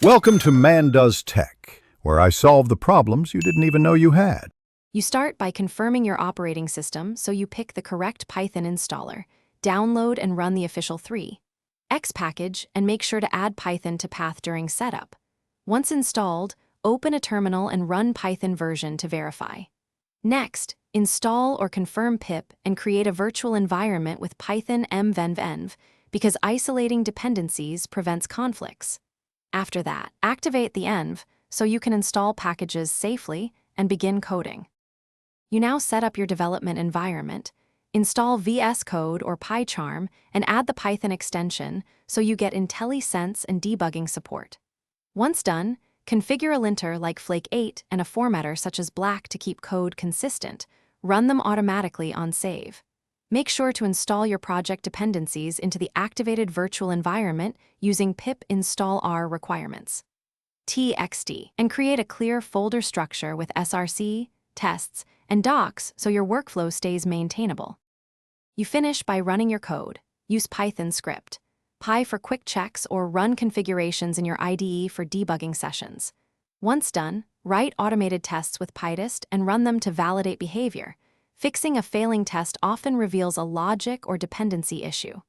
Welcome to Man Does Tech, where I solve the problems you didn't even know you had. You start by confirming your operating system, so you pick the correct Python installer, download and run the official 3.x package, and make sure to add Python to path during setup. Once installed, open a terminal and run Python version to verify. Next, install or confirm pip and create a virtual environment with Python mvenv, because isolating dependencies prevents conflicts. After that, activate the env so you can install packages safely and begin coding. You now set up your development environment, install VS Code or PyCharm, and add the Python extension so you get IntelliSense and debugging support. Once done, configure a linter like Flake 8 and a formatter such as Black to keep code consistent. Run them automatically on save. Make sure to install your project dependencies into the activated virtual environment using pip install R requirements. txt, and create a clear folder structure with src, tests, and docs so your workflow stays maintainable. You finish by running your code. Use Python script, Py for quick checks, or run configurations in your IDE for debugging sessions. Once done, write automated tests with PyTest and run them to validate behavior. Fixing a failing test often reveals a logic or dependency issue.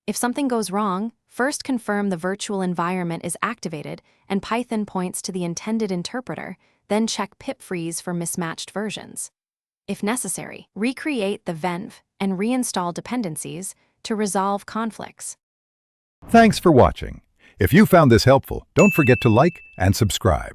If something goes wrong, first confirm the virtual environment is activated and Python points to the intended interpreter, then check pip freeze for mismatched versions. If necessary, recreate the venv and reinstall dependencies to resolve conflicts. Thanks for watching. If you found this helpful, don't forget to like and subscribe.